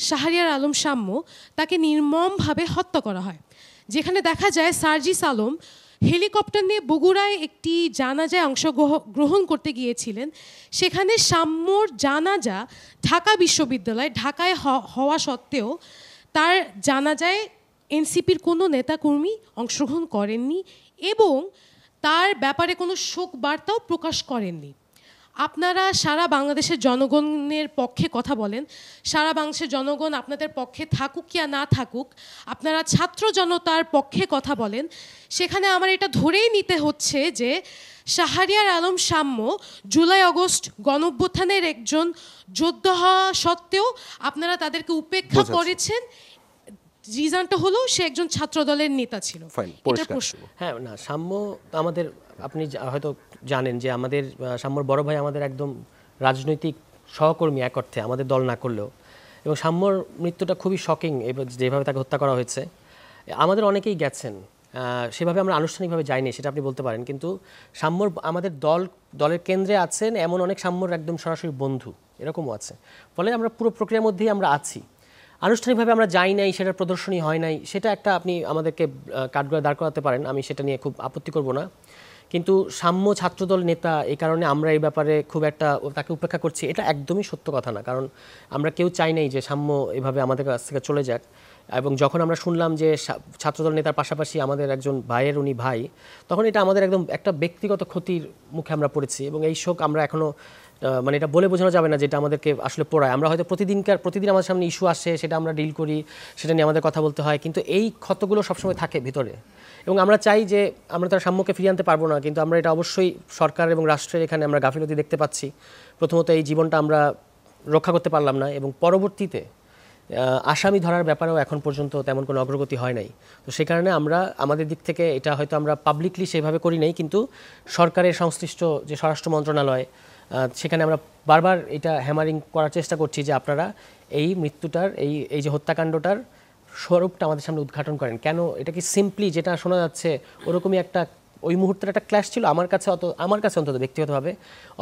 শাহরিয়ার আলম শাম্য তাকে নির্মমভাবে হত্যা করা হয়, যেখানে দেখা যায় সার্জিস আলম হেলিকপ্টার নিয়ে বগুড়ায় একটি জানাজায় অংশগ্রহণ করতে গিয়েছিলেন। সেখানে শাম্যর জানাজা ঢাকা বিশ্ববিদ্যালয় ঢাকায় হওয়া সত্ত্বেও তার জানাজায় এনসিপির কোনো নেতাকর্মী অংশগ্রহণ করেননি এবং তার ব্যাপারে কোনো শোক বার্তাও প্রকাশ করেননি। আপনারা সারা বাংলাদেশের জনগণের পক্ষে কথা বলেন, সারা বাংলাদেশের জনগণ আপনাদের পক্ষে থাকুক কি না থাকুক, আপনারা ছাত্র জনতার পক্ষে কথা বলেন। সেখানে আমার এটা ধরেই নিতে হচ্ছে যে শাহরিয়ার আলম শাম্য জুলাই আগস্ট গণঅভ্যুত্থানের একজন যোদ্ধা হওয়া সত্ত্বেও আপনারা তাদেরকে উপেক্ষা করেছেন। রিজনটা হলো সে একজন ছাত্র দলের নেতা ছিল। হ্যাঁ, না, শাম্য আমাদের, আপনি হয়তো জানেন যে আমাদের শাম্যর বড় ভাই আমাদের একদম রাজনৈতিক সহকর্মী এক অর্থে, আমাদের দল না করলেও। এবং শাম্যর মৃত্যুটা খুবই শকিং, যেভাবে তাকে হত্যা করা হয়েছে। আমাদের অনেকেই গেছেন, সেভাবে আমরা আনুষ্ঠানিকভাবে যাইনি, সেটা আপনি বলতে পারেন। কিন্তু শাম্যর আমাদের দলের কেন্দ্রে আছেন এমন অনেক শাম্যর একদম সরাসরি বন্ধু এরকমও আছে। ফলে আমরা পুরো প্রক্রিয়ার মধ্যেই আমরা আছি। আনুষ্ঠানিকভাবে আমরা যাই নাই, সেটার প্রদর্শনী হয় নাই, সেটা একটা আপনি আমাদেরকে কাঠগড়ায় দাঁড় করাতে পারেন, আমি সেটা নিয়ে খুব আপত্তি করব না। কিন্তু শাম্য ছাত্রদল নেতা, এই কারণে আমরা এই ব্যাপারে খুব একটা তাকে উপেক্ষা করছি, এটা একদমই সত্য কথা না। কারণ আমরা কেউ চাই নাই যে শাম্য এভাবে আমাদের কাছ থেকে চলে যাক। এবং যখন আমরা শুনলাম যে ছাত্রদল নেতার পাশাপাশি আমাদের একজন ভাইয়ের উনি ভাই, তখন এটা আমাদের একদম একটা ব্যক্তিগত ক্ষতির মুখে আমরা পড়েছি। এবং এই শোক আমরা এখনও মানে এটা বলে বোঝানো যাবে না, যেটা আমাদেরকে আসলে পড়ায়। আমরা হয়তো প্রতিদিন আমাদের সামনে ইস্যু আসে, সেটা আমরা ডিল করি, সেটা নিয়ে আমাদের কথা বলতে হয়, কিন্তু এই ক্ষতগুলো সবসময় থাকে ভিতরে। এবং আমরা চাই যে আমরা তার সাম্যকে ফিরিয়ে আনতে পারবো না, কিন্তু আমরা এটা অবশ্যই সরকার এবং রাষ্ট্রের এখানে আমরা গাফিলতি দেখতে পাচ্ছি। প্রথমত এই জীবনটা আমরা রক্ষা করতে পারলাম না, এবং পরবর্তীতে আসামি ধরার ব্যাপারেও এখন পর্যন্ত তেমন কোনো অগ্রগতি হয় নাই। তো সে কারণে আমরা আমাদের দিক থেকে এটা হয়তো আমরা পাবলিকলি সেভাবে করি নাই, কিন্তু সরকারের সংশ্লিষ্ট যে স্বরাষ্ট্র মন্ত্রণালয়, সেখানে আমরা বারবার এটা হ্যামারিং করার চেষ্টা করছি যে আপনারা এই মৃত্যুটার এই যে হত্যাকাণ্ডটার স্বরূপটা আমাদের সামনে উদ্ঘাটন করেন। কেন এটা কি সিম্পলি যেটা শোনা যাচ্ছে ওরকমই একটা ওই মুহূর্তের একটা ক্ল্যাশ ছিল? আমার কাছে অন্তত ব্যক্তিগতভাবে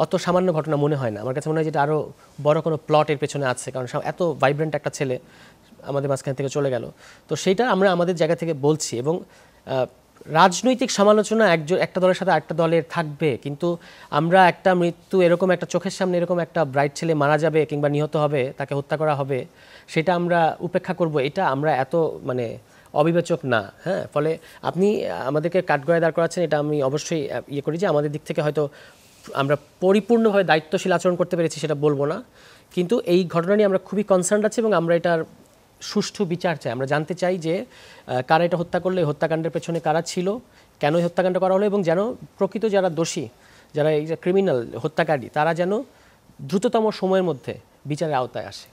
অত সামান্য ঘটনা মনে হয় না। আমার কাছে মনে হয় যেটা আরও বড় কোনো প্লটের পেছনে আছে, কারণ এত ভাইব্রেন্ট একটা ছেলে আমাদের মাঝখান থেকে চলে গেল। তো সেইটা আমরা আমাদের জায়গা থেকে বলছি। এবং রাজনৈতিক সমালোচনা একটা দলের সাথে আরেকটা দলের থাকবে, কিন্তু আমরা একটা মৃত্যু, এরকম একটা চোখের সামনে এরকম একটা ব্রাইট ছেলে মারা যাবে কিংবা নিহত হবে, তাকে হত্যা করা হবে, সেটা আমরা উপেক্ষা করব, এটা আমরা এত মানে অবিবেচক না। হ্যাঁ, ফলে আপনি আমাদেরকে কাঠগড়ায় দাঁড় করাচ্ছেন, এটা আমি অবশ্যই করি যে আমাদের দিক থেকে হয়তো আমরা পরিপূর্ণভাবে দায়িত্বশীল আচরণ করতে পেরেছি সেটা বলবো না, কিন্তু এই ঘটনা নিয়ে আমরা খুবই কনসার্ন আছি এবং আমরা এটার সুষ্ঠু বিচার চাই। আমরা জানতে চাই যে কারা এটা হত্যা করলো, এই হত্যাকাণ্ডের পেছনে কারা ছিল, কেন এই হত্যাকাণ্ড করা হলো, এবং যেন প্রকৃত যারা দোষী, যারা এই যে ক্রিমিনাল হত্যাকারী, তারা যেন দ্রুততম সময়ের মধ্যে বিচারের আওতায় আসে।